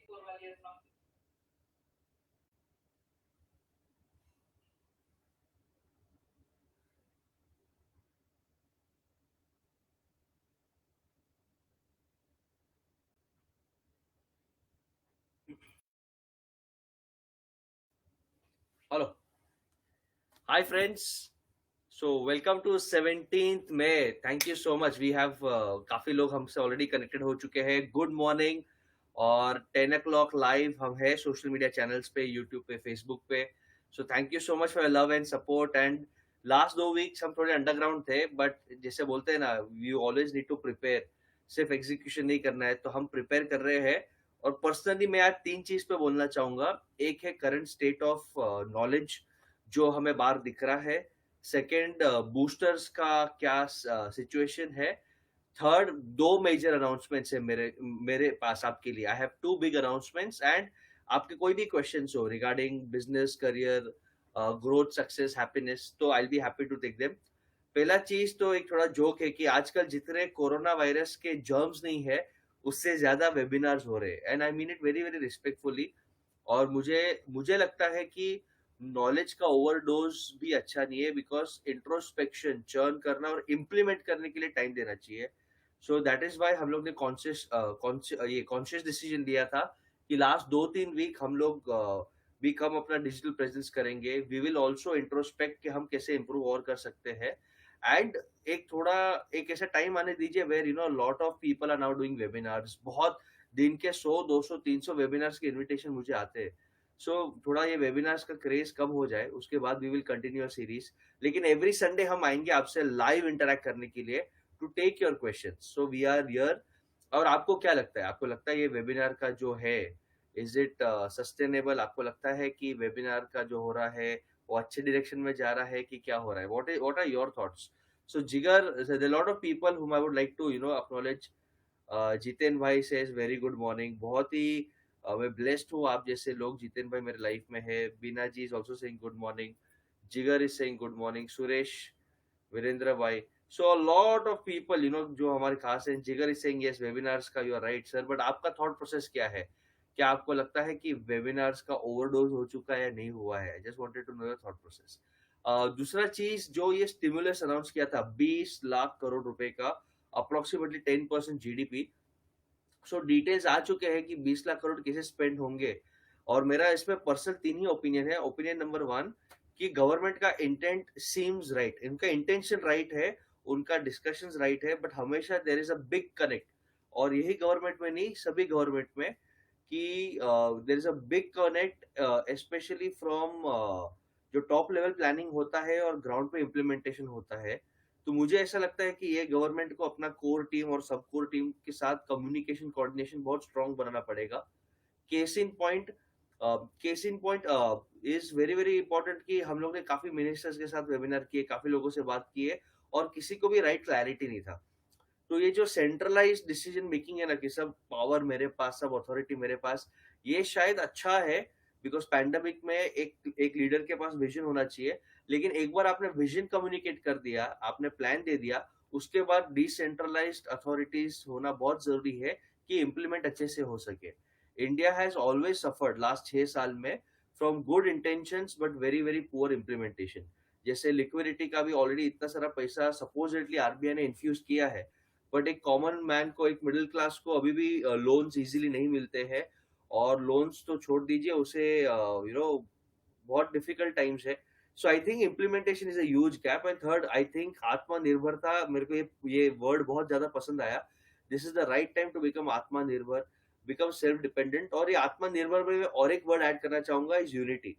Hello. Hi friends. So welcome to 17th May. Thank you so much. We have काफी लोग हमसे already connected हो चुके हैं. Good morning. और 10 o'clock लाइव हम है सोशल मीडिया चैनल्स पे, यूट्यूब पे, फेसबुक पे. So thank you so much for love and support. And last 2 weeks हम थोड़े अंडरग्राउंड थे, बट जैसे बोलते हैं ना, we always need to prepare. सिर्फ एग्जीक्यूशन नहीं करना है, तो हम प्रिपेयर कर रहे हैं. और पर्सनली मैं आज 3 चीज पे बोलना चाहूंगा. एक है करंट स्टेट ऑफ नॉलेज जो हमें बाहर दिख रहा है. सेकेंड, बूस्टर्स का क्या सिचुएशन है. थर्ड, दो मेजर अनाउंसमेंट्स है मेरे मेरे पास आपके लिए. I have two big announcements. And आपके कोई भी क्वेश्चंस हो regarding business, career, growth, success, happiness, तो I be happy to take them. पहला चीज तो एक थोड़ा जोक है कि आजकल जितने कोरोना वायरस के जर्म्स नहीं है, उससे ज्यादा वेबिनार्स हो रहे हैं. And I mean it very very respectfully. और मुझे मुझे लगता है कि नॉलेज का ओवरडोज भी अच्छा नहीं है, बिकॉज इंट्रोस्पेक्शन, चर्न करना और इम्प्लीमेंट करने के लिए टाइम देना चाहिए. सो दैट इज वाई हम लोग ने कॉन्शियस डिसीजन लिया था कि लास्ट 2-3 वीक हम लोग भी कम अपना डिजिटल प्रेजेंस करेंगे. वी विल ऑल्सो इंट्रोस्पेक्ट कि हम कैसे इंप्रूव और कर सकते हैं. एंड एक ऐसा टाइम आने दीजिए where lot of people are now doing webinars. बहुत दिन के 100, 200, 300 वेबिनार्स के इनविटेशन मुझे आते हैं. सो थोड़ा ये वेबिनार्स का क्रेज कम हो जाए, उसके बाद वी विल कंटिन्यू सीरीज. लेकिन एवरी संडे हम आएंगे आपसे लाइव इंटरेक्ट करने के लिए, to take your question. So we are here. और आपको क्या लगता है, आपको लगता है ये वेबिनार का जो है, इज इट सस्टेनेबल? आपको लगता है कि वेबिनार का जो हो रहा है वो अच्छे डायरेक्शन में जा रहा है कि क्या हो रहा है? What are your thoughts? So Jigar, there are lot of people whom I would like to acknowledge. Jiten भाई सेज वेरी गुड मॉर्निंग. बहुत ही मैं ब्लेस्ड हूँ आप जैसे लोग. जितेन भाई मेरे लाइफ में है. Bina ji is also saying good morning. Jigar is saying good morning. Suresh, Virendra भाई. So a lot of people जो हमारे खास हैं. Jigar is saying yes, webinars का you are right sir. But आपका थॉट प्रोसेस क्या है? क्या आपको लगता है कि वेबिनार्स का ओवरडोज हो चुका है या नहीं हुआ है? Just wanted to know your thought process. दूसरा चीज, जो ये स्टिमुलस अनाउंस किया था 20 लाख करोड़ रुपए का, अप्रोक्सीमेटली 10% जीडीपी. सो डिटेल्स आ चुके हैं कि 20 लाख करोड़ कैसे स्पेंड होंगे. और मेरा इसमें पर्सनल 3 ही ओपिनियन है. ओपिनियन नंबर 1, कि गवर्नमेंट का इंटेंट सीम्स राइट. इनका इंटेंशन राइट है, उनका डिस्कशंस राइट है, बट हमेशा there is a big connect. और यही गवर्नमेंट में नहीं, सभी गवर्नमेंट में, कि there is a big connect, specially from जो टॉप लेवल प्लानिंग होता है और ग्राउंड पे इम्प्लीमेंटेशन होता है. तो मुझे ऐसा लगता है कि ये गवर्नमेंट को अपना कोर टीम और सब कोर टीम के साथ कम्युनिकेशन कोऑर्डिनेशन बहुत स्ट्रांग बनाना पड़ेगा. Case in point, case in point is very very important कि हम लोग ने काफी मिनिस्टर्स के साथ वेबिनार किए, काफी लोगों से बात की है, और किसी को भी राइट क्लैरिटी नहीं था. तो ये जो सेंट्रलाइज डिसीजन मेकिंग है ना, कि सब पावर मेरे पास, सब अथॉरिटी मेरे पास, ये शायद अच्छा है. बिकॉज पैंडेमिक में एक एक लीडर के पास विजन होना चाहिए. लेकिन एक बार आपने विजन कम्युनिकेट कर दिया, आपने प्लान दे दिया, उसके बाद डिसेंट्रलाइज्ड अथॉरिटीज होना बहुत जरूरी है कि इम्प्लीमेंट अच्छे से हो सके. India has always suffered last 6 साल में from good intentions but very very poor implementation. जैसे लिक्विडिटी का भी ऑलरेडी इतना सारा पैसा सपोजिटली आरबीआई ने इन्फ्यूज किया है, बट एक कॉमन मैन को, एक मिडिल क्लास को अभी भी लोन्स इजीली नहीं मिलते हैं. और लोन्स तो छोड़ दीजिए, उसे बहुत डिफिकल्ट टाइम्स है. So I think implementation is a huge gap. And third, I think आत्मनिर्भरता, मेरे को ये वर्ड बहुत ज्यादा पसंद आया. This is the right time to become आत्मनिर्भर, बिकम सेल्फ डिपेंडेंट. और ये आत्मनिर्भर में मैं और एक वर्ड ऐड करना चाहूंगा, इज यूनिटी.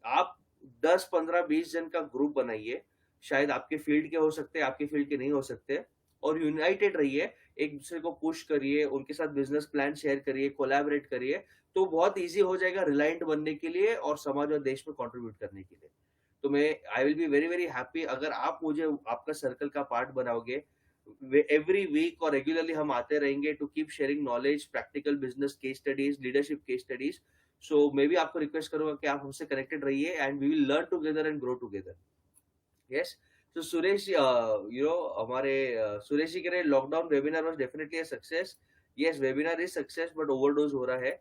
आप 10, 15, 20 जन का ग्रुप बनाइए. शायद आपके फील्ड के हो सकते हैं, आपके फील्ड के नहीं हो सकते. और यूनाइटेड रहिए, एक दूसरे को पुश करिए, उनके साथ बिजनेस प्लान शेयर करिए, कोलैबोरेट करिए. तो बहुत इजी हो जाएगा रिलायंट बनने के लिए और समाज और देश में कंट्रीब्यूट करने के लिए. तो मैं आई will B very very happy अगर आप मुझे आपका सर्कल का पार्ट बनाओगे. एवरी वीक और रेगुलरली हम आते रहेंगे to keep sharing knowledge, practical business case studies, leadership case studies. So मैं भी आपको रिक्वेस्ट करूंगा कि आप हमसे कनेक्टेड रहिए, and we will learn together and grow together. Yes. तो सुरेश, हमारे सुरेश जी कह रहे lockdown webinar was definitely a success. Yes, webinar is success, but overdose हो रहा है.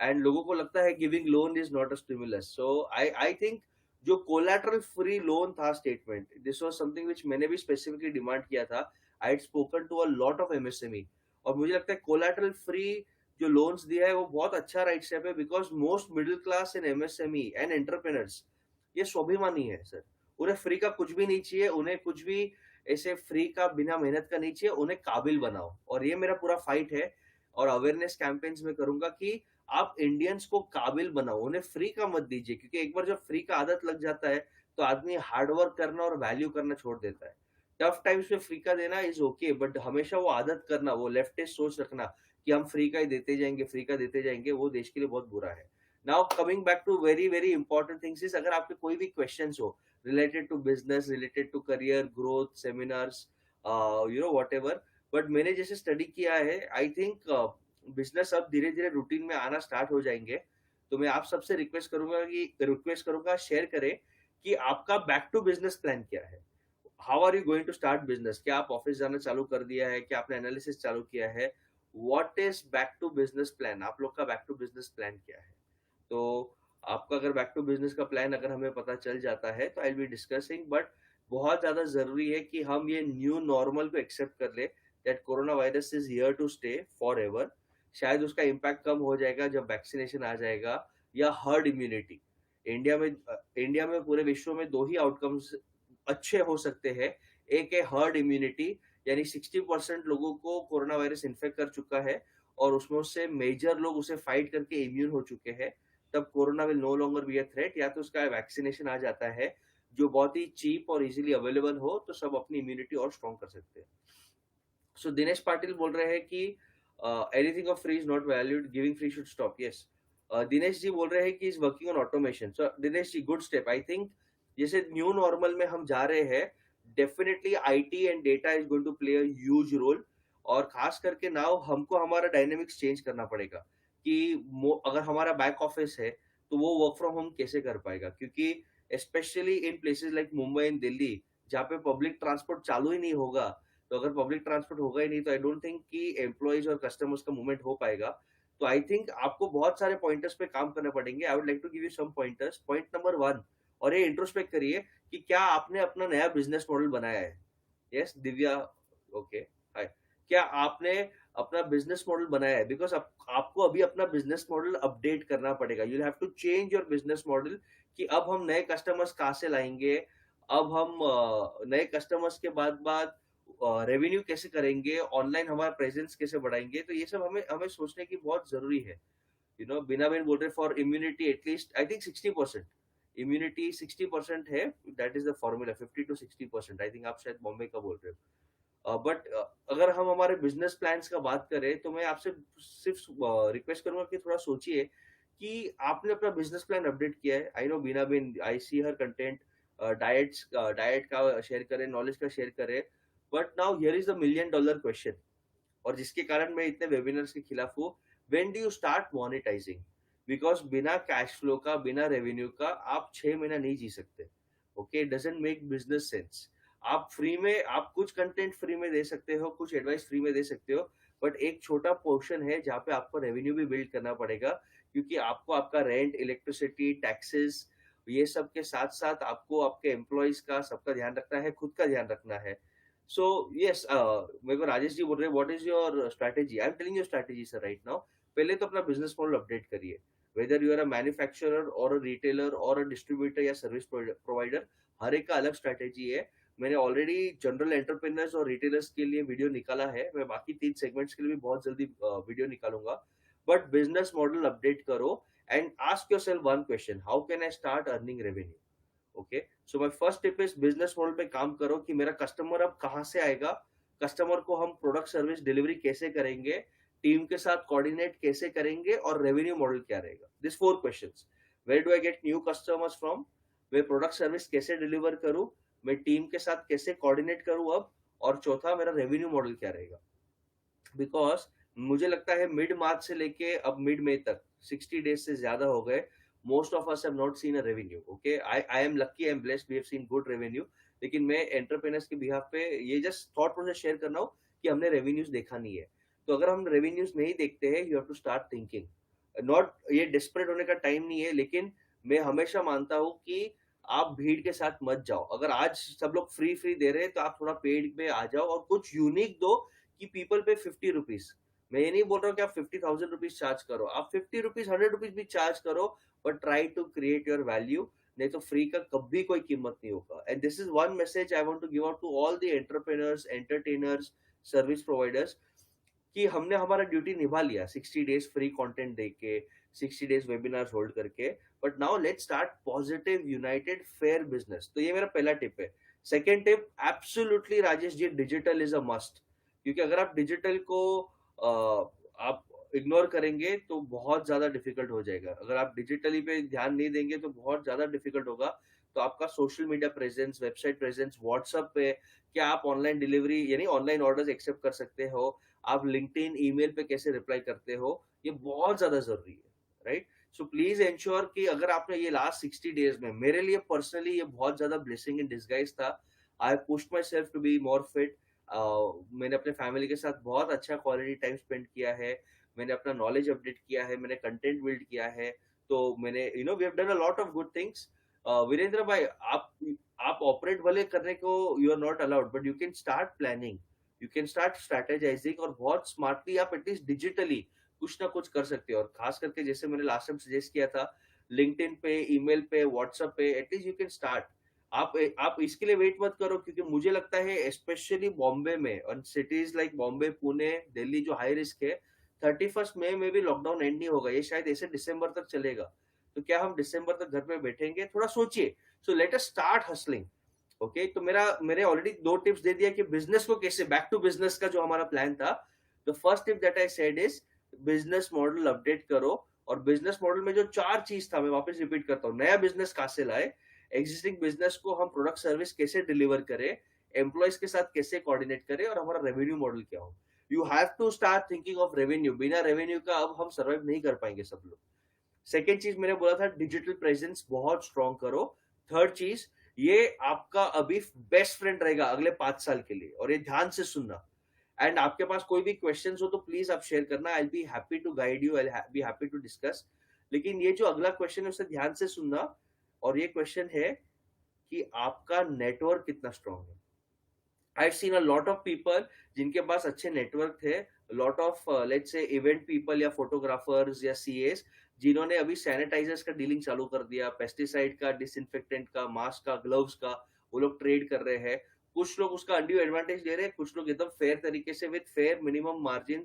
एंड लोगों को लगता है giving loan is not a stimulus. So I think जो कोलैटरल फ्री लोन था statement, this was something which मैंने भी स्पेसिफिकली डिमांड किया था. I had spoken to a lot of MSME, और मुझे लगता है कोलैटरल फ्री जो लोन्स दिया है वो बहुत अच्छा राइट स्टेप है, because most middle class in MSME and entrepreneurs ये स्वाभिमानी है सर. उन्हें फ्री का कुछ भी नहीं चाहिए, उन्हें कुछ भी ऐसे फ्री का बिना मेहनत का नहीं चाहिए, उन्हें काबिल बनाओ. और ये मेरा पूरा फाइट है, और अवेयरनेस कैंपेन्स में करूंगा कि आप इंडियंस को काबिल बनाओ, उन्हें फ्री का मत दीजिए, क्योंकि एक बार जब फ्री का आदत लग जाता है तो आदमी हार्डवर्क करना और वैल्यू करना छोड़ देता है. टफ टाइम्स में फ्री का देना इज ओके, बट हमेशा वो आदत करना, वो लेफ्टिस्ट सोच रखना कि हम फ्री का ही देते जाएंगे, फ्री का देते जाएंगे, वो देश के लिए बहुत बुरा है. Now coming back to very very important things is, अगर आपके कोई भी क्वेश्चंस हो related to business, related to career growth, seminars, whatever, but मैंने जैसे स्टडी किया है, आई थिंक बिजनेस अब धीरे धीरे रूटीन में आना स्टार्ट हो जाएंगे. तो मैं आप सबसे रिक्वेस्ट करूंगा शेयर करें कि आपका बैक टू बिजनेस प्लान क्या है. How are you going to start business? क्या आप ऑफिस जाना चालू कर दिया है? क्या आपने एनालिसिस चालू किया है? What is back to business plan? आप लोग का बैक टू बिजनेस प्लान क्या है? तो आपका अगर बैक टू बिजनेस का प्लान अगर हमें पता चल जाता है तो I will be discussing. But बहुत ज्यादा जरूरी है कि हम ये न्यू नॉर्मल को एक्सेप्ट कर ले, that corona virus is here to stay forever. शायद उसका इम्पैक्ट कम हो जाएगा जब वैक्सीनेशन आ जाएगा, या हर्ड इम्यूनिटी. इंडिया में पूरे विश्व में दो ही आउटकम्स अच्छे हो सकते हैं. एक है हर्ड इम्यूनिटी, यानी 60% लोगों को कोरोना वायरस इन्फेक्ट कर चुका है और उसमें से मेजर लोग उसे फाइट करके इम्यून हो चुके हैं. तब corona will no longer be a threat. या तो उसका वैक्सीनेशन आ जाता है जो बहुत ही चीप और इजीली अवेलेबल हो, तो सब अपनी इम्यूनिटी और स्ट्रॉन्ग कर सकते हैं. सो दिनेश पाटिल बोल रहे हैं कि anything of free is not valued, giving free should stop. Yes, Dinesh ji बोल रहे हैं कि is working on automation. So Dinesh ji, good step. I think जैसे न्यू नॉर्मल में हम जा रहे हैं, definitely IT and data is going to play a huge role. और खास करके नाउ हमको हमारा डायनेमिक्स चेंज करना पड़ेगा कि अगर हमारा बैक ऑफिस है तो वो वर्क फ्रॉम होम कैसे कर पाएगा, क्योंकि specially in places like Mumbai and Delhi, जहाँ पे पब्लिक ट्रांसपोर्ट चालू ही नहीं होगा. तो अगर पब्लिक ट्रांसपोर्ट होगा ही नहीं तो आई डोंट थिंक कि एम्प्लॉइज और कस्टमर्स का मूवमेंट हो पाएगा. तो आई थिंक आपको बहुत सारे पॉइंटर्स पे काम करने पड़ेंगे. I would like to give you some pointers. Point number 1, और ये इंट्रोस्पेक्ट करिए कि क्या आपने अपना नया बिजनेस मॉडल बनाया है. यस दिव्या, ओके, हाय. क्या आपने अपना बिजनेस मॉडल बनाया है? बिकॉज आपको अभी अपना बिजनेस मॉडल अपडेट करना पड़ेगा. You have to change your business model कि अब हम नए कस्टमर्स कहाँ से लाएंगे, अब हम नए कस्टमर्स के बाद बाद रेवेन्यू कैसे करेंगे, ऑनलाइन हमारा प्रेजेंस कैसे बढ़ाएंगे. तो ये सब हमें हमें सोचने की बहुत जरूरी है. बिना बेन बोल रहे for immunity at least I think 60%, immunity 60% है. That is the formula, 50 to 60%. I think आप शायद बॉम्बे का बोल रहे हो. बट अगर हम हमारे बिजनेस प्लान्स का बात करें तो मैं आपसे सिर्फ रिक्वेस्ट करूंगा कि थोड़ा सोचिए कि आपने अपना बिजनेस प्लान अपडेट किया है. आई नो बीना बिन, I see her content, diet का शेयर करें, नॉलेज का शेयर करें. But now here is the $1 million question, और जिसके कारण मैं इतने वेबिनार्स के खिलाफ हूँ. When do you start monetizing? Because बिना कैश फ्लो का, बिना रेवेन्यू का आप 6 महीना नहीं जी सकते. Okay, doesn't make business sense. आप फ्री में, आप कुछ कंटेंट फ्री में दे सकते हो, कुछ एडवाइस फ्री में दे सकते हो, बट एक छोटा पोर्शन है जहाँ पे आपको रेवेन्यू भी बिल्ड करना पड़ेगा, क्योंकि आपको आपका रेंट, इलेक्ट्रिसिटी, टैक्सेस, ये सब के साथ साथ आपको आपके एम्प्लॉयज का सबका ध्यान रखना है, खुद का ध्यान रखना है. सो यस, मेरे को राजेश जी बोल रहे हैं what is your strategy. I am telling your strategy sir right now. पहले तो अपना बिजनेस मॉडल अपडेट करिए. Whether you are a manufacturer और अ रिटेलर और अ डिस्ट्रीब्यूटर या सर्विस प्रोवाइडर, हर एक का अलग स्ट्रैटेजी है. मैंने ऑलरेडी जनरल एंटरप्रेन्योर्स और रिटेलर्स के लिए वीडियो निकाला है. मैं बाकी 3 सेगमेंट्स के लिए भी बहुत जल्दी वीडियो निकालूंगा. बट बिजनेस मॉडल अपडेट करो and ask yourself one question, how can I start earning revenue. Okay, so my first tip is business model पे काम करो कि मेरा कस्टमर अब कहाँ से आएगा, कस्टमर को हम प्रोडक्ट सर्विस डिलीवरी कैसे करेंगे, टीम के साथ कोऑर्डिनेट कैसे करेंगे, और रेवेन्यू मॉडल क्या रहेगा. This 4 questions. Where do I get new customers from, मैं प्रोडक्ट सर्विस कैसे डिलीवर करूं, मैं टीम के साथ कैसे कोऑर्डिनेट करूं अब, और चौथा मेरा रेवेन्यू मॉडल क्या रहेगा. बिकॉज मुझे लगता है मिड मार्च से लेके अब मिड मई तक 60 डेज से ज्यादा हो गए. Most of us have not seen a revenue. Okay, I am lucky, I am blessed, we have seen good revenue. लेकिन मैं एंटरप्रेन्योर्स के बिहाफ पे ये जस्ट थॉट प्रोसेस शेयर कर रहा हूँ कि हमने रेवेन्यूज देखा नहीं है. तो अगर हम रेवेन्यूज नहीं देखते हैं, you have to start thinking not ये डेस्परेट होने का टाइम नहीं है, लेकिन मैं हमेशा मानता हूँ कि आप भीड़ के साथ मत जाओ। अगर आज सब लोग फ्री फ्री दे रहे हैं तो आप थोड़ा पेड में आ जाओ और कुछ यूनिक दो कि पीपल पे 50 रुपीज। मैं ये नहीं बोल रहा हूँ कि आप 50,000 रुपीज चार्ज करो, आप 50 रुपीज 100 रुपीज भी चार्ज करो, but try to create your value. नहीं तो फ्री का कभी कोई कीमत नहीं होगा। And this is one message I want to give out to all the entrepreneurs, entertainers, service providers, कि हमने हमारा ड्यूटी निभा लिया 60 डेज फ्री कंटेंट देके, 60 डेज वेबिनार होल्ड करके, but now let's start positive united fair business. तो ये मेरा पहला टिप है। Second tip, absolutely Rajesh ji, digital is a must. क्योंकि अगर आप डिजिटल को आप इग्नोर करेंगे तो बहुत ज्यादा डिफिकल्ट हो जाएगा। अगर आप डिजिटली पे ध्यान नहीं देंगे तो बहुत ज्यादा डिफिकल्ट होगा। तो आपका social media presence, website presence, WhatsApp पे क्या आप ऑनलाइन डिलीवरी यानी ऑनलाइन ऑर्डर्स एक्सेप्ट कर सकते हो, आप लिंक्डइन ईमेल पे कैसे रिप्लाई करते हो, ये बहुत ज्यादा जरूरी है, राइट। सो प्लीज एंश्योर कि अगर आपने ये लास्ट 60 डेज में, मेरे लिए पर्सनली ये बहुत ज्यादा ब्लेसिंग इन डिसगाइज था। I pushed myself to be more fit. मैंने अपने फैमिली के साथ बहुत अच्छा क्वालिटी टाइम स्पेंड किया है, मैंने अपना नॉलेज अपडेट किया है, मैंने कंटेंट बिल्ड किया है। तो मैंने we have done a lot of good things. Virendra भाई, आप ऑपरेट भले करने को you are not allowed, but you can start planning, you can start strategizing, और बहुत स्मार्टली आप एटलीस्ट डिजिटली कुछ ना कुछ कर सकते हो। और खास करके जैसे मैंने लास्ट टाइम सजेस्ट किया था, लिंक्डइन पे, ईमेल पे, व्हाट्सएप पे, एटलीस्ट यू कैन स्टार्ट। आप इसके लिए वेट मत करो, क्योंकि मुझे लगता है स्पेशली बॉम्बे में और सिटीज लाइक बॉम्बे, पुणे, दिल्ली जो हाई रिस्क है, 31 मई में भी लॉकडाउन एंड नहीं होगा, ये शायद ऐसे दिसंबर तक चलेगा। तो क्या हम दिसंबर तक घर में बैठेंगे? थोड़ा सोचिए। So let us start hustling. Okay, तो मैंने ऑलरेडी 2 टिप्स दे दिया कि बिजनेस को कैसे, बैक टू बिजनेस का जो हमारा प्लान था। The first tip that I said is business model update करो। और बिजनेस मॉडल में जो 4 चीज था, मैं वापस रिपीट करता हूँ। नया बिजनेस कहाँ से लाए, एग्जिस्टिंग बिजनेस को हम प्रोडक्ट सर्विस कैसे डिलीवर करें, एम्प्लॉयज के साथ कैसे कोऑर्डिनेट करें, और हमारा रेवेन्यू मॉडल क्या हो। You have to start thinking of revenue. बिना रेवेन्यू का अब हम सर्वाइव नहीं कर पाएंगे सब लोग। सेकेंड चीज मैंने बोला था, डिजिटल प्रेजेंस बहुत स्ट्रॉन्ग करो। थर्ड चीज, ये आपका अभी बेस्ट फ्रेंड रहेगा अगले 5 साल के लिए, और ये ध्यान से सुनना। एंड आपके पास कोई भी क्वेश्चंस हो तो प्लीज आप शेयर करना, I be happy to guide you, I be happy to discuss. लेकिन ये जो अगला क्वेश्चन है उसे ध्यान से सुनना। और ये क्वेश्चन है कि आपका नेटवर्क कितना स्ट्रॉन्ग है। I seen a lot of people जिनके पास अच्छे नेटवर्क थे, lot of let's say event people या फोटोग्राफर्स या सीएस, जिन्होंने अभी सैनिटाइजर्स का डीलिंग चालू कर दिया, पेस्टिसाइड का, डिसइंफेक्टेंट का, मास्क का, ग्लव्स का, वो लोग ट्रेड कर रहे हैं। कुछ लोग उसका अनड्यू एडवांटेज ले रहे हैं, कुछ लोग एकदम फेयर तरीके से with fair minimum margin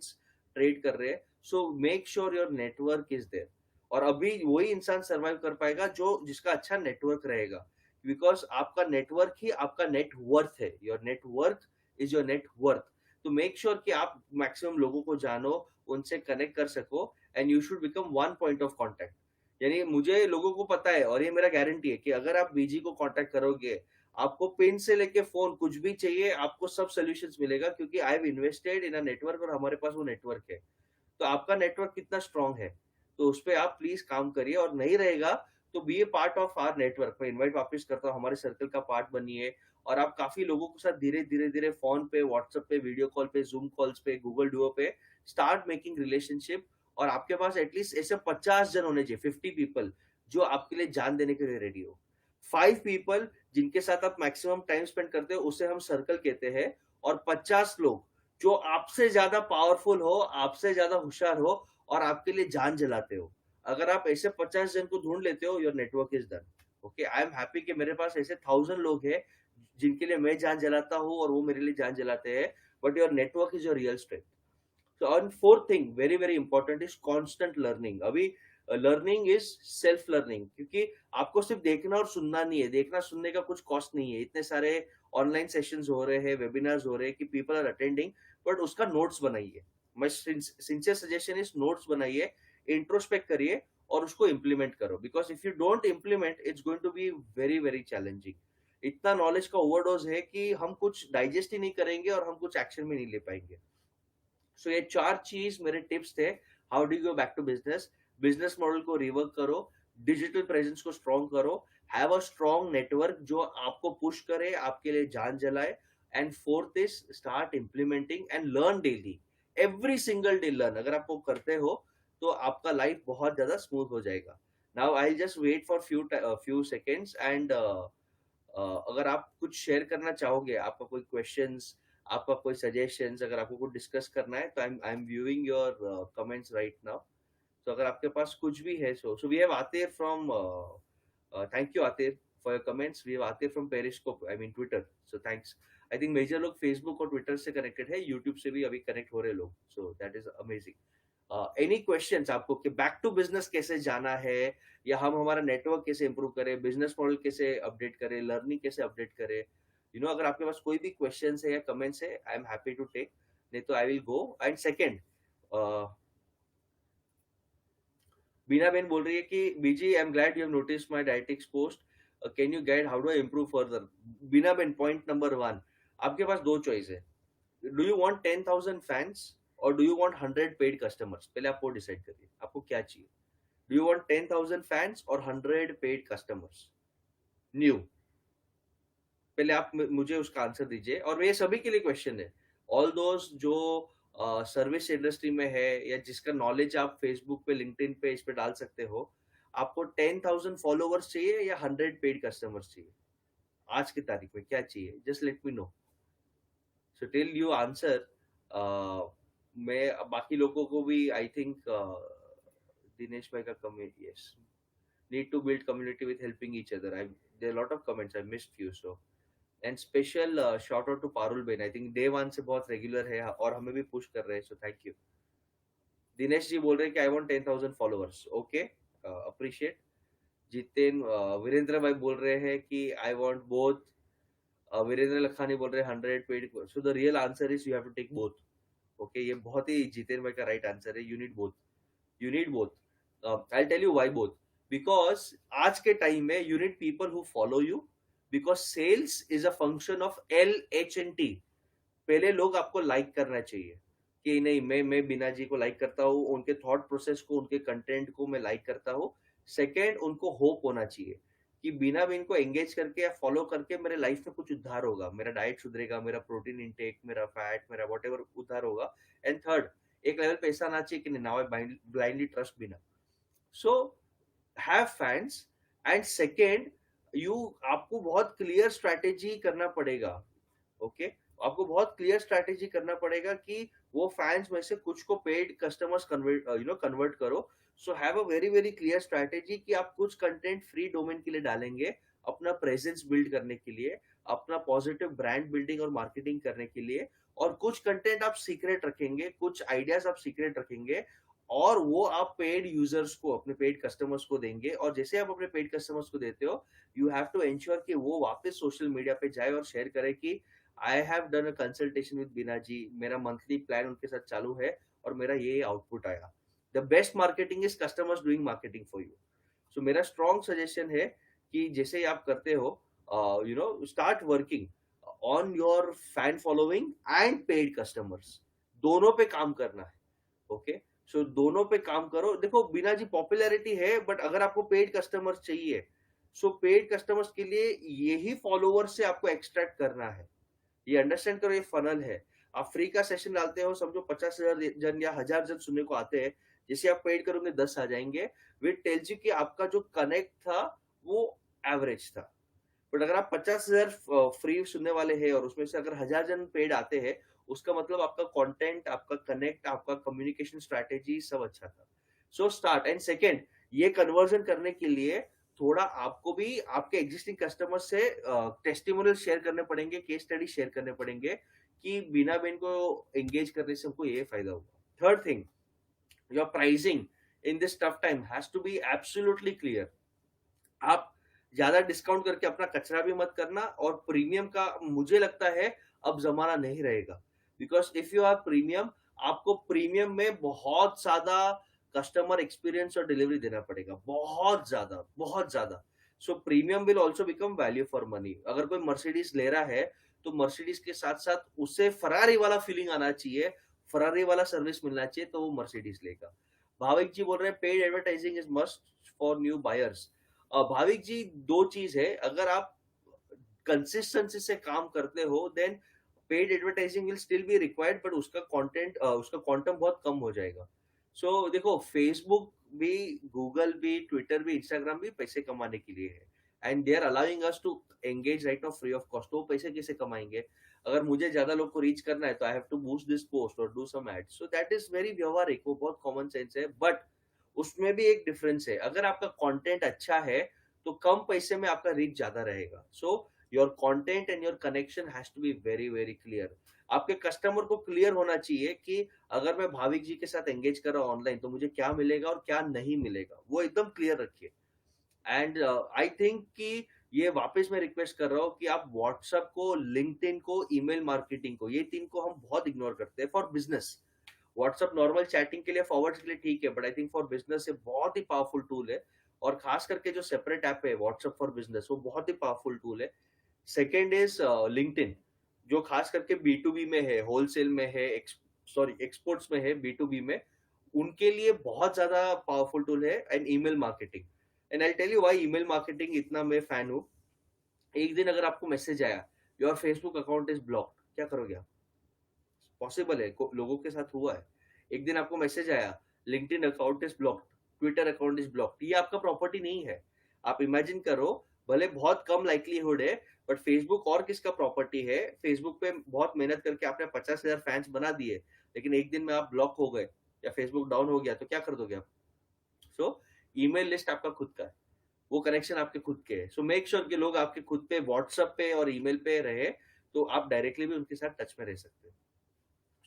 trade कर रहे हैं। So make sure your network is there. और अभी वही इंसान सर्वाइव कर पाएगा जो जिसका अच्छा नेटवर्क रहेगा, बिकॉज आपका नेटवर्क ही आपका नेट वर्थ है। Your network is your net worth. तो मेक श्योर कि आप मैक्सिमम लोगों को जानो, उनसे कनेक्ट कर सको, and you should become one point of contact. यानी मुझे लोगों को पता है, और ये मेरा गारंटी है कि अगर आप बीजी को कॉन्टैक्ट करोगे, आपको पेन से लेके फोन कुछ भी चाहिए, आपको सब सोल्यूशंस मिलेगा, क्योंकि I have invested in a network और हमारे पास वो नेटवर्क है। तो आपका नेटवर्क कितना स्ट्रांग है, तो उस पर आप प्लीज काम करिए। और नहीं रहेगा तो be a part of our network. मैं इनवाइट वापस करता हूँ, हमारे सर्कल का पार्ट बनिए। और आप काफी लोगों के साथ धीरे धीरे धीरे फोन पे, व्हाट्सएप पे, वीडियो कॉल पे, जूम कॉल्स पे, गूगल डुओ पे स्टार्ट मेकिंग रिलेशनशिप। और आपके पास एटलीस्ट ऐसे 50 जन होने चाहिए, 50 पीपल, जो आपके लिए जान देने के लिए रेडी हो। 5 पीपल जिनके साथ आप मैक्सिमम टाइम स्पेंड करते हो, उसे हम सर्कल कहते हैं। और 50 लोग जो आपसे ज्यादा पावरफुल हो, आपसे ज्यादा होशियार हो, और आपके लिए जान जलाते हो। अगर आप ऐसे 50 जन को ढूंढ लेते हो, your network is done. Okay, I am happy कि मेरे पास ऐसे 1000 लोग हैं जिनके लिए मैं जान जलाता हूँ और वो मेरे लिए जान जलाते हैं। But your network is your real strength. So on fourth thing, very very important is constant learning. अभी लर्निंग इज सेल्फ लर्निंग, क्योंकि आपको सिर्फ देखना और सुनना नहीं है। देखना सुनने का कुछ कॉस्ट नहीं है, इतने सारे ऑनलाइन सेशंस हो रहे हैं, वेबिनार्स हो रहे हैं कि पीपल आर अटेंडिंग, बट उसका नोट्स बनाइए। My sincere suggestion is notes बनाइए, इंट्रोस्पेक्ट करिए, और उसको इम्प्लीमेंट करो। Because if you don't implement, it's going to be very very challenging. इतना नॉलेज का ओवरडोज है कि हम कुछ डाइजेस्ट ही नहीं करेंगे और हम कुछ एक्शन में नहीं ले पाएंगे। सो ये 4 चीज मेरे टिप्स थे। How do go back to business? Business model को रिवर्क करो, डिजिटल प्रेजेंस को स्ट्रॉन्ग करो, हैव अ स्ट्रॉन्ग नेटवर्क जो आपको पुश करे, आपके लिए जान जलाए। And fourth is start implementing and learn daily, every single day learn. अगर आप वो करते हो तो आपका लाइफ बहुत ज्यादा स्मूथ हो जाएगा. Now I just wait for few seconds and अगर आप कुछ शेयर करना चाहोगे, आपका कोई क्वेश्चंस, आपका कोई सजेशंस, अगर आपको कुछ डिस्कस करना है, तो I am viewing your comments right now. तो अगर आपके पास कुछ भी है, so we have Atir from thank you Atir for your comments. We have Atir from Periscope, I mean Twitter, so thanks. I think major लोग फेसबुक और ट्विटर से कनेक्टेड है, यूट्यूब से भी अभी कनेक्ट हो रहे लोग, so that is amazing. Any questions आपको कि बैक टू बिजनेस कैसे जाना है, या हम हमारा नेटवर्क कैसे इंप्रूव करें, बिजनेस मॉडल कैसे अपडेट करें, लर्निंग कैसे अपडेट करें, अगर आपके पास कोई भी क्वेश्चंस है या कमेंट्स है, I am happy to take. नहीं तो I will go. And second, Bina ben बोल रही है कि बीजी I am glad you have notice my dietetics post, can you guide how do I improve further. Bina ben, point number 1, आपके पास दो चॉइस है. डू यू वांट 10,000 फैंस और do you want 100 paid customers? पहले आप वो डिसाइड करिए, आपको क्या चाहिए. डू यू वांट 10,000 फैंस और 100 पेड कस्टमर्स न्यू? पहले आप मुझे उसका आंसर दीजिए. और ये सभी के लिए क्वेश्चन है, ऑल दोस जो सर्विस इंडस्ट्री में है, या जिसका नॉलेज आप फेसबुक पे, लिंक्डइन पे, इस पे डाल सकते हो. आपको 10,000 फॉलोवर्स चाहिए या 100 पेड कस्टमर्स चाहिए? आज की तारीख में क्या चाहिए? Just let me no. So till you answer, मैं बाकी लोगों को भी आई थिंक दिनेश भाई का comment, yes, need to build community with helping each other. I there lot of comments, I missed few. So and special shout out to Parul बेन, I think day 1 से बहुत रेगुलर है और हमें भी पुश कर रहे हैं, so thank you. Dinesh ji बोल रहे हैं कि I want 10,000 followers. Okay, appreciate. Jiten Virendra भाई बोल रहे हैं कि I want both. Virendra Lakhani बोल रहे हैं 100 paid. So the real answer is you have to take both. Okay, ये बहुत ही जितेन भाई का राइट आंसर है. You need both. You need both. I tell you why both. Because आज के टाइम में you need people who follow you, because sales is a function of LHNT. पहले लोग आपको लाइक करना चाहिए कि नहीं, मैं बीना जी को लाइक करता हूँ, उनके थॉट प्रोसेस को, उनके कंटेंट को मैं लाइक करता हूँ. सेकेंड, उनको होप होना चाहिए कि बीना भी इनको एंगेज करके या फॉलो करके मेरे लाइफ में कुछ उद्धार होगा, मेरा डाइट सुधरेगा, मेरा प्रोटीन इंटेक, मेरा फैट, मेरा वॉट एवर उद्धार होगा. एंड थर्ड, एक लेवल पे ऐसा आना चाहिए कि now I blindly trust Bina. So have fans. And second, you आपको बहुत क्लियर स्ट्रैटेजी करना पड़ेगा. ओके, आपको बहुत क्लियर स्ट्रैटेजी करना पड़ेगा कि वो फैंस में से कुछ को पेड कस्टमर्स कन्वर्ट करो. So have a very very clear strategy कि आप कुछ कंटेंट फ्री डोमेन के लिए डालेंगे, अपना प्रेजेंस बिल्ड करने के लिए, अपना पॉजिटिव ब्रांड बिल्डिंग और मार्केटिंग करने के लिए, और कुछ कंटेंट आप सीक्रेट रखेंगे, कुछ आइडियाज आप सीक्रेट रखेंगे, और वो आप पेड यूजर्स को, अपने पेड कस्टमर्स को देंगे. और जैसे आप अपने पेड कस्टमर्स को देते हो, यू हैव टू एंश्योर कि वो वापस सोशल मीडिया पे जाए और शेयर करे कि I have done a consultation with Bina ji, मेरा मंथली प्लान उनके साथ चालू है और मेरा ये आउटपुट आया. The best marketing is customers doing marketing for you. So मेरा स्ट्रॉन्ग सजेशन है कि जैसे ही आप करते हो, start working on your fan following and paid customers. दोनों पे काम करना है. ओके, सो दोनों पे काम करो. देखो, बीना जी पॉपुलैरिटी है, बट अगर आपको पेड कस्टमर्स चाहिए, सो पेड कस्टमर्स के लिए यही फॉलोवर्स से आपको एक्सट्रैक्ट करना है. ये अंडरस्टैंड करो, ये फनल है. आप फ्री का सेशन डालते हो, समझो 50,000 जन या 1,000 जन सुनने को आते हैं. जैसे आप पेड करोगे 10 आ जाएंगे. विच टेल्स यू कि आपका जो कनेक्ट था वो एवरेज था. बट अगर आप 50,000 फ्री सुनने वाले हैं और उसमें से अगर 1,000 जन पेड आते हैं, उसका मतलब आपका कंटेंट, आपका कनेक्ट, आपका कम्युनिकेशन स्ट्रैटेजी सब अच्छा था. So start. एंड सेकेंड, ये कन्वर्जन करने के लिए थोड़ा आपको भी आपके एग्जिस्टिंग कस्टमर से टेस्टिमोनियल शेयर करने पड़ेंगे, केस स्टडी शेयर करने पड़ेंगे कि बीना बेन को एंगेज करने से हमको ये फायदा होगा. Third thing, your pricing in this tough time has to be absolutely clear. आप ज्यादा डिस्काउंट करके अपना कचरा भी मत करना. और प्रीमियम का मुझे लगता है अब जमाना नहीं रहेगा. Because if you are premium, आपको प्रीमियम में बहुत ज्यादा कस्टमर एक्सपीरियंस और डिलीवरी देना पड़ेगा, बहुत ज्यादा, बहुत ज्यादा. सो premium will also become value for money. अगर कोई मर्सिडीज ले रहा है, तो मर्सिडीज के साथ साथ उसे फरारी वाला फीलिंग आना चाहिए, फरारी वाला सर्विस मिलना चाहिए, तो वो मर्सिडीज लेगा. भाविक जी बोल रहे हैं paid advertising is must for new buyers. Bhavik ji, दो चीज है. अगर आप कंसिस्टेंसी से काम करते हो, then paid advertising will still be required, but उसका कंटेंट, उसका क्वांटम बहुत कम हो जाएगा. देखो, फेसबुक भी, गूगल भी, ट्विटर भी, इंस्टाग्राम भी पैसे कमाने के लिए है, and they are allowing us to engage right now free of cost. तो वो पैसे कैसे कमाएंगे? अगर मुझे ज्यादा लोग को रीच करना है तो I have to boost this post और do some ads, so that is very व्यवहारिक, वो बहुत कॉमन सेंस है। बट उसमें भी एक डिफरेंस है, अगर आपका कंटेंट अच्छा है तो कम पैसे में आपका रीच ज्यादा रहेगा। So your content and your connection has to be very very clear. आपके कस्टमर को क्लियर होना चाहिए कि अगर मैं भाविक जी के साथ एंगेज कर रहा हूँ ऑनलाइन तो मुझे क्या मिलेगा और क्या नहीं मिलेगा, वो एकदम क्लियर रखिए। एंड आई थिंक कि ये वापस मैं रिक्वेस्ट कर रहा हूँ कि आप व्हाट्सएप को, लिंक्डइन को, ईमेल मार्केटिंग को, ये तीन को हम बहुत इग्नोर करते हैं for business. WhatsApp normal chatting के लिए, फॉरवर्ड्स के लिए ठीक है, but I think for business ये बहुत ही पावरफुल टूल है। और खास करके जो सेपरेट ऐप है व्हाट्सएप फॉर बिजनेस, वो बहुत ही पावरफुल टूल है। सेकेंड इज लिंक्डइन, जो खास करके बी टू बी में है, होलसेल में है, सॉरी एक्सपोर्ट्स में है, बी टू बी में, उनके लिए बहुत ज्यादा पावरफुल टूल है। And email marketing, and I tell you why email marketing इतना मैं फैन हूँ। एक दिन अगर आपको मैसेज आया your Facebook account is blocked, क्या करोगे आप? पॉसिबल है, लोगों के साथ हुआ है। एक दिन आपको मैसेज आया LinkedIn account is blocked, Twitter account is blocked, ये आपका प्रॉपर्टी नहीं है। आप इमेजिन करो, भले बहुत कम लाइक्लीहुड है, बट फेसबुक और किसका प्रॉपर्टी है? फेसबुक पे बहुत मेहनत करके आपने 50,000 फैंस बना दिए, लेकिन एक दिन में आप ब्लॉक हो गए या फेसबुक डाउन हो गया तो क्या कर दोगे आप? सो ईमेल लिस्ट आपका खुद का है, वो कनेक्शन आपके खुद के हैं। सो मेक श्योर कि लोग आपके खुद पे व्हाट्सएप पे और ईमेल पे रहे, तो आप डायरेक्टली भी उनके साथ टच में रह सकते हैं।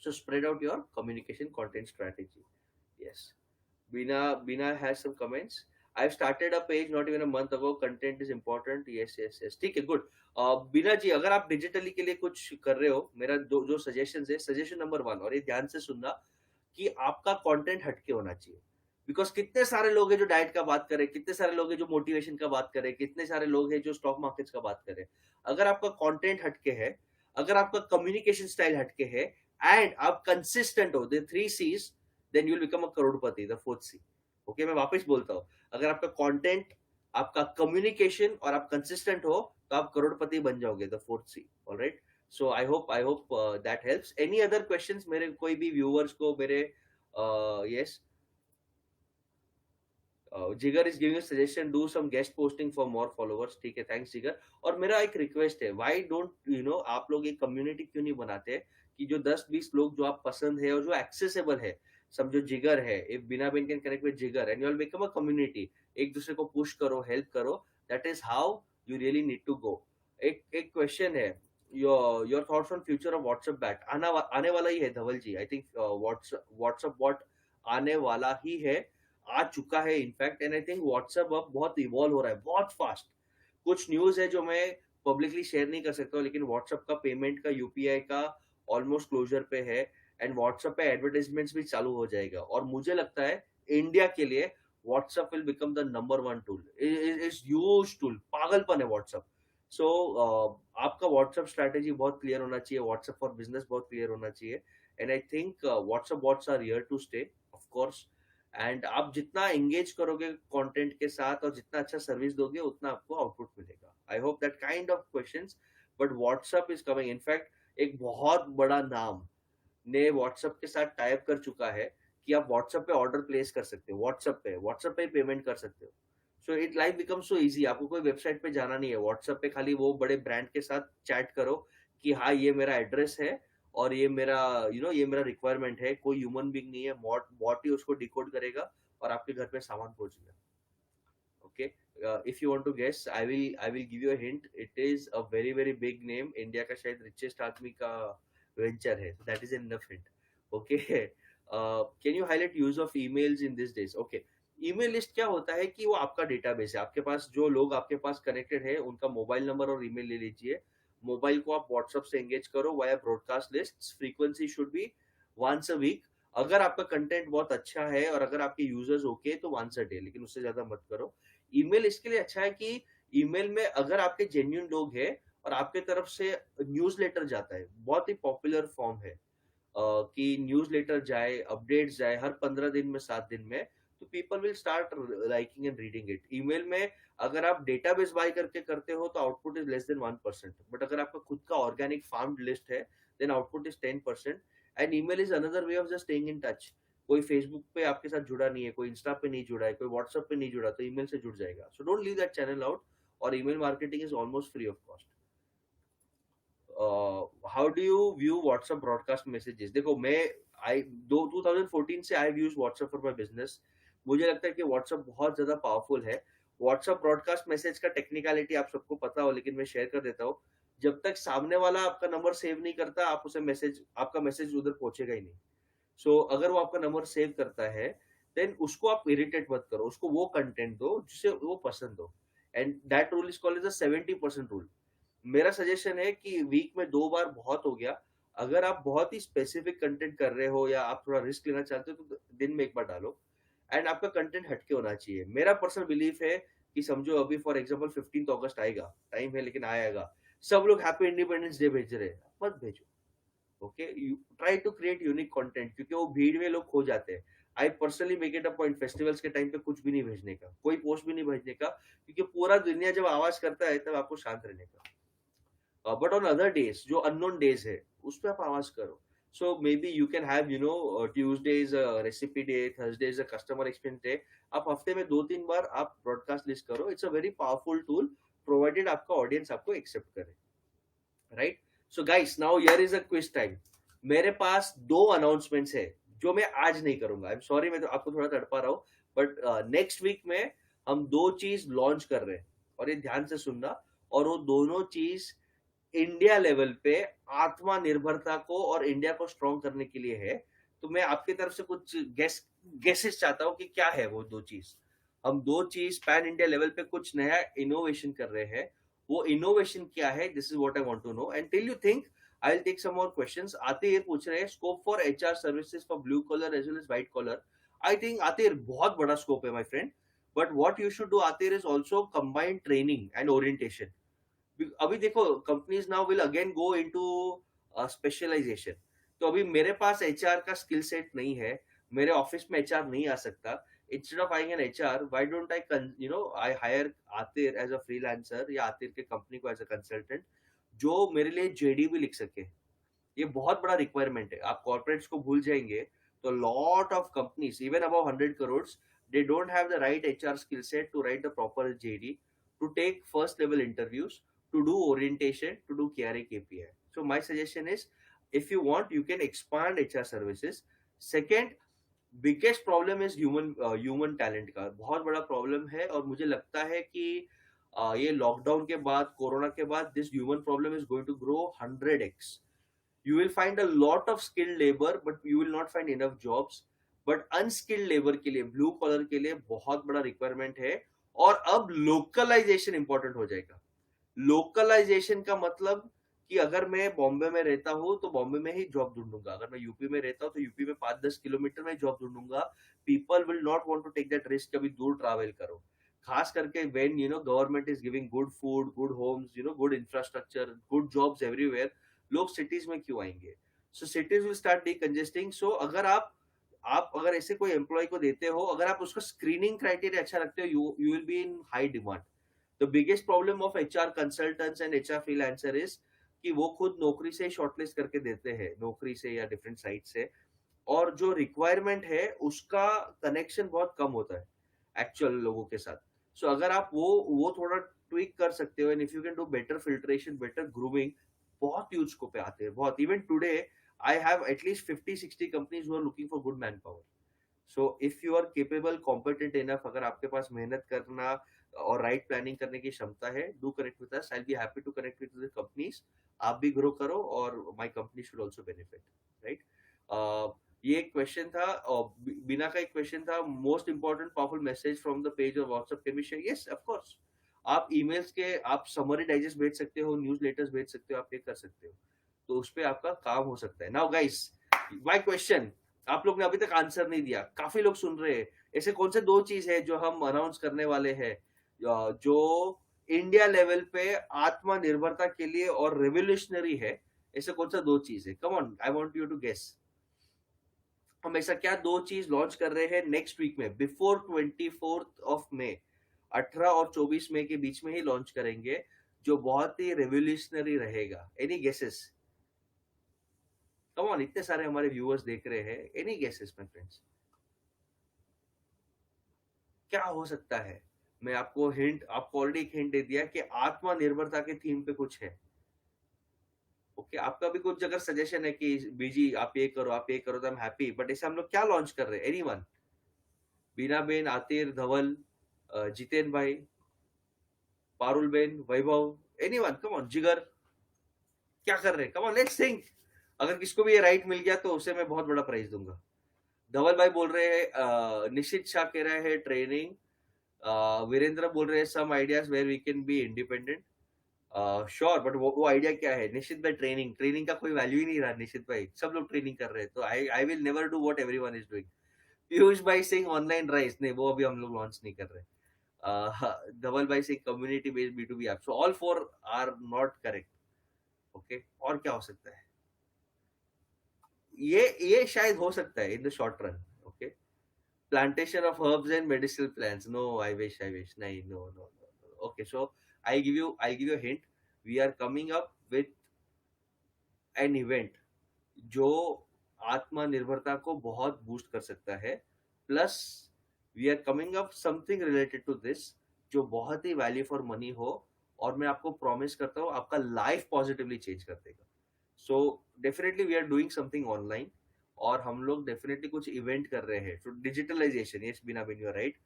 So spread out your communication content strategy. Yes. Bina has some comments. I've started a page not even a month ago. Content is important. Yes, yes, yes. ठीक है, good. बीना जी, अगर आप डिजिटली के लिए कुछ कर रहे हो, मेरा दो जो सजेशन है, सजेशन नंबर 1, और ये ध्यान से सुनना, कि आपका कंटेंट हटके होना चाहिए। बिकॉज कितने सारे लोग हैं जो डाइट का बात करें, कितने सारे लोग हैं जो मोटिवेशन का बात करें, कितने सारे लोग हैं जो स्टॉक मार्केट्स का बात करें। अगर आपका कंटेंट हटके है, अगर आपका कम्युनिकेशन स्टाइल हटके है, एंड आप कंसिस्टेंट हो, the 3 C's, then you will become a करोड़पति, द 4th C। ओके, मैं वापस बोलता हूँ, अगर आपका कंटेंट, आपका कम्युनिकेशन और आप कंसिस्टेंट हो तो आप करोड़पति बन जाओगे, the 4th C। Alright, so I hope that helps. Any other questions मेरे कोई भी व्यूअर्स को, मेरे yes, Jigar is giving suggestion, do some guest posting for more followers. ठीक है, थैंक्स जिगर। और मेरा एक रिक्वेस्ट है, व्हाई डोंट आप लोग एक कम्युनिटी क्यों नहीं बनाते कि जो 10-20 लोग जो आप पसंद है और जो एक्सेसिबल है, समझो जिगर है, इफ बिना बिन can connect with Jigar and you will become a community, एक दूसरे को पुश करो, हेल्प करो, that is how you really need to go. एक एक क्वेश्चन है, your thoughts on future of WhatsApp bot. आने वाला ही है Dhaval ji, I think WhatsApp bot आने वाला ही है, आ चुका है in fact. And I think WhatsApp अब बहुत इवॉल्व हो रहा है, बहुत फास्ट। कुछ न्यूज है जो मैं पब्लिकली शेयर नहीं कर सकता हूँ, लेकिन व्हाट्सएप का पेमेंट का, यूपीआई का ऑलमोस्ट क्लोजर पे है, एंड व्हाट्सएप पे एडवर्टाइजमेंट्स भी चालू हो जाएगा। और मुझे लगता है इंडिया के लिए WhatsApp will become the number 1 tool, is huge tool, पागलपन है व्हाट्सएप। सो आपका व्हाट्सएप स्ट्रैटेजी बहुत क्लियर होना चाहिए, व्हाट्सएप फॉर बिजनेस बहुत क्लियर होना चाहिए। And I think WhatsApp bots are here to stay, of course. एंड आप जितना एंगेज करोगे कंटेंट के साथ और जितना अच्छा सर्विस दोगे, उतना आपको आउटपुट मिलेगा। आई hope that kind of questions, but WhatsApp is coming. In fact एक बहुत बड़ा नाम ने व्हाट्सएप के साथ टाइप कर चुका है कि आप व्हाट्सएप पे ऑर्डर प्लेस कर सकते हो, व्हाट्सएप पे पेमेंट कर सकते हो। So it life become so easy, आपको कोई वेबसाइट पे जाना नहीं है, व्हाट्सएप पे खाली वो बड़े ब्रांड के साथ चैट करो कि हाँ ये मेरा एड्रेस है और ये मेरा ये मेरा रिक्वायरमेंट है। कोई ह्यूमन बीइंग नहीं है, बॉट ही उसको डिकोड करेगा और आपके घर पे सामान पहुंचेगा। Okay, if you want to guess, I will give you a hint, it is a very very big name, India का शायद रिचेस्ट आदमी का वेंचर है, that is enough hint. Okay, can you highlight use of emails in this days? Okay, email list क्या होता है कि वो आपका डेटाबेस है, आपके पास जो लोग आपके पास कनेक्टेड है उनका मोबाइल नंबर और ईमेल ले लीजिए। मोबाइल को आप व्हाट्सएप से एंगेज करो via broadcast list, frequency should be once a week. अगर आपका कंटेंट बहुत अच्छा है और अगर आपके यूजर्स ओके तो वंस अ डे, लेकिन उससे ज्यादा मत करो। ईमेल इसके लिए अच्छा है कि ईमेल में अगर आपके जेन्युइन लोग हैं और आपके तरफ से न्यूज़लेटर जाता है, बहुत ही पॉपुलर फॉर्म है कि न्यूज़लेटर जाए, अपडेट्स जाए हर 15 दिन में, 7 दिन में, तो people will start liking and reading it. Email में अगर आप डेटाबेस बाय करके करते हो तो output is less than 1%, but अगर आपका खुद का ऑर्गेनिक फार्म्ड लिस्ट है then output is 10%। And email is another way of just staying in touch. कोई फेसबुक पे आपके साथ जुड़ा नहीं है, कोई इंस्टा पे नहीं जुड़ा है, कोई व्हाट्सएप पे नहीं जुड़ा, तो ईमेल से जुड़ जाएगा. So don't leave that channel out. और email marketing is almost free of cost. How do you view WhatsApp broadcast messages? देखो, मैं आई 2014 से I use WhatsApp for my business. मुझे लगता है कि व्हाट्सएप बहुत ज्यादा पावरफुल है. व्हाट्सएप ब्रॉडकास्ट मैसेज का टेक्निकलिटी आप सबको पता हो, लेकिन मैं शेयर कर देता हूँ. जब तक सामने वाला आपका नंबर सेव नहीं करता, आप उसे मैसेज आपका मैसेज उधर पहुंचेगा ही नहीं. सो अगर वो आपका नंबर सेव करता है, देन उसको आप इरिटेट मत करो, उसको वो कंटेंट दो जिसे वो पसंद हो. And that rule is called as the 70% rule. मेरा सजेशन है कि वीक में 2 बार बहुत हो गया. अगर आप बहुत ही स्पेसिफिक कंटेंट कर रहे हो या आप थोड़ा रिस्क लेना चाहते हो, तो दिन में 1 बार डालो. एंड आपका कंटेंट हटके होना चाहिए. मेरा पर्सनल बिलीफ है कि समझो अभी फॉर एग्जांपल 15 अगस्त आएगा, टाइम है लेकिन आएगा. सब लोग हैप्पी इंडिपेंडेंस डे भेज रहे हैं, मत भेजो. Okay, you try to create unique content, क्योंकि वो भीड़ में लोग खो जाते हैं. I personally make it a point festivals के टाइम पे कुछ भी नहीं भेजने का, कोई पोस्ट भी नहीं भेजने का, क्योंकि पूरा दुनिया जब आवाज करता है तब आपको शांत रहने का. बट ऑन अदर डेज, जो अननोन डेज है, उस पे आप आवाज करो. So maybe you can have Tuesday is a recipe day, Thursday is a customer experience day. आप हफ्ते में 2-3 बार आप ब्रॉडकास्ट लिस्ट करो. It's a very powerful tool, provided आपका ऑडियंस आपको एक्सेप्ट करे. Right. So guys, now here is a quiz time. मेरे पास 2 अनाउंसमेंट्स है जो मैं आज नहीं करूंगा. आई एम सॉरी, मैं तो आपको थोड़ा तड़पा रहा हूँ. बट नेक्स्ट वीक में हम 2 चीज लॉन्च कर रहे हैं, और ये ध्यान से सुनना. और वो दोनों चीज इंडिया लेवल पे आत्मनिर्भरता को और इंडिया को स्ट्रॉन्ग करने के लिए है. तो मैं आपकी तरफ से कुछ गेसेस चाहता हूँ कि क्या है वो 2 चीज. हम 2 चीज पैन इंडिया लेवल पे कुछ नया इनोवेशन कर रहे हैं. वो इनोवेशन क्या है? This is what I want to know. And till you think, I will take some more questions. आते ये पूछ रहे हैं scope for HR services for blue collar as well as white collar. I think आते बहुत बड़ा scope है my friend. But what you should do आते is also combine training and orientation. अभी देखो, companies now will again go into specialisation. तो अभी मेरे पास एचआर का स्किल सेट नहीं है, मेरे ऑफिस में एचआर नहीं आ सकता. Instead of hiring an HR, why don't I hire Atir as a freelancer, या आतिर के कंपनी को एज अ कंसल्टेंट, जो मेरे लिए जेडी भी लिख सके. ये बहुत बड़ा रिक्वायरमेंट है. आप कॉर्पोरेट्स को भूल जाएंगे तो lot of companies even above 100 crores, they don't have the right HR skill set to write the proper JD, to take first level interviews, to do orientation, to do KRA KPI. So my suggestion is, if you want, you can expand HR services. Second, biggest problem is human talent का बहुत बड़ा problem है. और मुझे लगता है कि ये लॉकडाउन के बाद, कोरोना के बाद, this human problem is going to grow 100x. You will find a lot of skilled labor, but you will not find enough jobs. But unskilled labor के लिए, ब्लू कॉलर के लिए बहुत बड़ा रिक्वायरमेंट है. और अब लोकलाइजेशन इंपॉर्टेंट हो जाएगा. लोकलाइजेशन का मतलब कि अगर मैं बॉम्बे में रहता हूँ तो बॉम्बे में ही जॉब ढूंढूंगा, अगर मैं यूपी में रहता हूँ तो यूपी में 5-10 किलोमीटर में जॉब ढूंढूंगा. People will not want to take that risk, कभी दूर ट्रैवल करो. खास करके when government is giving good food, good homes, good infrastructure, good jobs everywhere, लोग सिटीज में क्यों आएंगे? So cities will start decongesting. So अगर आप अगर ऐसे कोई एम्प्लॉय को देते हो, अगर आप उसका स्क्रीनिंग क्राइटेरिया अच्छा रखते हो, you will be in high demand. The biggest problem of HR consultants and HR freelancer is कि वो खुद नौकरी से शॉर्टलिस्ट करके देते हैं, नौकरी से या डिफरेंट साइट से. और जो रिक्वायरमेंट है उसका कनेक्शन बहुत कम होता है एक्चुअल लोगों के साथ. सो अगर आप वो थोड़ा ट्विक कर सकते हो, and if you can do better filtration, better grooming, बहुत यूज को पे आते हैं, बहुत. Even today I have at least 50-60 companies who are looking for good man power. So if you are capable, competent enough, अगर आपके पास मेहनत करना और राइट प्लानिंग करने की क्षमता है, do connect with us. I will be happy to connect with the companies. आप भी ग्रो करो और my company should also benefit. Right. ये एक क्वेश्चन था, और बिना का एक क्वेश्चन था, most important powerful message from the page of WhatsApp can be share. Yes, of course. आप ईमेल्स के, आप समरी डाइजेस्ट भेज सकते हो, न्यूज लेटर्स भेज सकते हो, आप ये कर सकते हो. तो उस पे आपका काम हो सकता है. नाउ गाइस, माय क्वेश्चन, आप लोग ने अभी तक आंसर नहीं दिया, काफी लोग सुन रहे हैं. ऐसे कौन से 2 चीज है जो हम अनाउंस करने वाले हैं, जो इंडिया लेवल पे आत्मनिर्भरता के लिए और रेवोल्यूशनरी है? ऐसे कौन सा 2 चीज है? Come on, I want you to guess. हम ऐसा क्या 2 चीज लॉन्च कर रहे हैं नेक्स्ट वीक में, बिफोर 24 मई, 18 और 24 मई के बीच में ही लॉन्च करेंगे, जो बहुत ही रेवोल्यूशनरी रहेगा? Any guesses? कम ऑन, इतने सारे हमारे व्यूअर्स देख रहे हैं. Any guesses my friends? क्या हो सकता है? मैं आपको आपको ऑलरेडी एक हिंट दे दिया कि आत्मनिर्भरता के थीम पे कुछ है। ओके, आपका भी कुछ अगर सजेशन है कि बीजी आप ये करो तो आई एम हैप्पी, बट इसे हम लोग क्या लॉन्च कर रहे हैं? एनीवन? बीनाबेन, आतिर, धवल, जितेन भाई, Parul Ben, Vaibhav, anyone? Come on, जिगर, क्या कर रहे हैं? Come on, let's think. अगर किसको भी ये राइट मिल गया तो उसे मैं बहुत बड़ा प्राइज दूंगा। धवल भाई बोल रहे हैं निशित शाह कह रहे हैं ट्रेनिंग, वीरेंद्र बोल रहे हैं some ideas where we can be independent. Sure, but वो आइडिया क्या है? निश्चित भाई, ट्रेनिंग ट्रेनिंग का कोई वैल्यू ही नहीं रहा। निश्चित भाई, सब लोग ट्रेनिंग कर रहे हैं, तो I will never do what everyone is doing. Piyush भाई सिंह ऑनलाइन राइस, नहीं वो अभी हम लोग लॉन्च नहीं कर रहे। धवल भाई Singh community based B2B app, so all four are not correct. Okay, और क्या हो सकता है? ये शायद हो सकता है in the short run. Okay, plantation of herbs and medicinal plants, no, I wish नहीं, no no no. Okay, so I give you hint, we are coming up with an event जो आत्मनिर्भरता को बहुत बूस्ट कर सकता है। Plus we are coming up something related to this जो बहुत ही वैल्यू फॉर मनी हो, और मैं आपको प्रॉमिस करता हूँ आपका लाइफ पॉजिटिवली चेंज कर देगा। So definitely we are doing something online, और हम लोग डेफिनेटली कुछ इवेंट कर रहे हैं। तो digitalisation, yes Bina ben, you are right,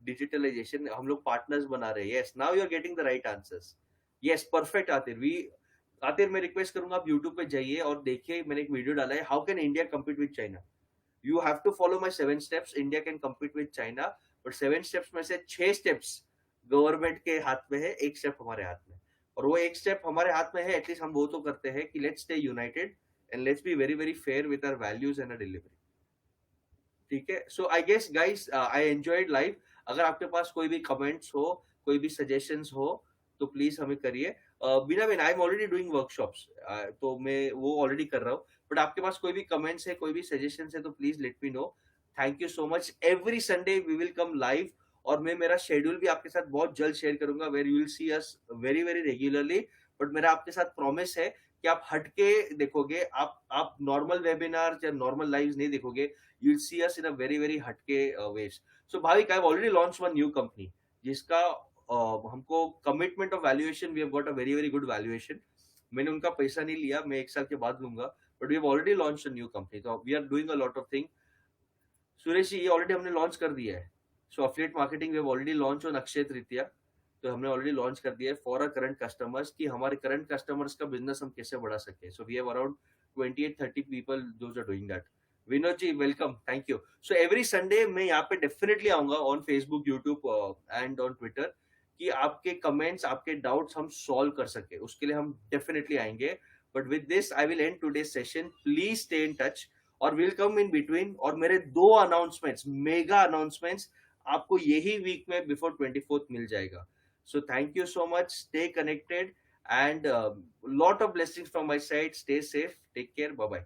digitalisation हम लोग पार्टनर्स बना रहे हैं। Yes, now you are getting the right answers. Yes, perfect Atir, मैं रिक्वेस्ट करूंगा आप यूट्यूब पे जाइए और देखिए, मैंने एक वीडियो डाला है, how can India compete with China. You have to follow my 7 steps, India can compete with China. But 7 steps में से 6 स्टेप्स गवर्नमेंट के हाथ में है, एक स्टेप हमारे हाथ में। और वो एक स्टेप हमारे हाथ में है, एटलीस्ट हम वो तो करते हैं कि let's stay united and let's be very very fair with our values and delivery. ठीक है, so I guess guys I enjoyed live. अगर आपके पास कोई भी कमेंट्स हो, कोई भी सजेशंस हो, तो प्लीज हमें करिए। Bina ben, I am already doing workshops, तो मैं वो ऑलरेडी कर रहा हूँ। बट आपके पास कोई भी कमेंट्स है, कोई भी सजेशंस है, तो please let me know. Thank you so much. Every Sunday we will come live, और मैं मेरा शेड्यूल भी आपके साथ बहुत जल्द शेयर करूंगा, where you will see us very very regularly. But मेरा आपके साथ प्रॉमिस है कि आप हटके देखोगे, आप नॉर्मल वेबिनार या नॉर्मल लाइव्स नहीं देखोगे। You'll see us in a very very हटके ways. So Bhavik, I've already launched one new company जिसका हमको commitment of valuation, we have got a very very good valuation. मैंने उनका पैसा नहीं लिया, मैं 1 साल के बाद लूंगा, but we have already launch a new company, तो we are doing a lot of thing. Suresh ji, ये ऑलरेडी हमने लॉन्च कर दिया है। So affiliate marketing we have already launch on Akshaya Tritiya, तो हमने ऑलरेडी लॉन्च कर दिया है फॉर अ करंट कस्टमर्स, कि हमारे करंट कस्टमर्स का बिजनेस हम कैसे बढ़ा सके। So we have around 28-30 people those are doing that. Vinod ji, welcome, thank you. So every Sunday मैं यहाँ पे डेफिनेटली आऊंगा on Facebook, YouTube and on Twitter, कि आपके कमेंट्स, आपके डाउट्स हम सॉल्व कर सके, उसके लिए हम डेफिनेटली आएंगे। But with this I will and today session, please stay in touch, और विल कम इन बिटवीन। और मेरे 2 अनाउंसमेंट्स, मेगा अनाउंसमेंट्स, आपको यही वीक में बिफोर 24th मिल जाएगा। सो thank you so much, stay connected, and lot of blessings from my side. Stay safe, take care, bye bye.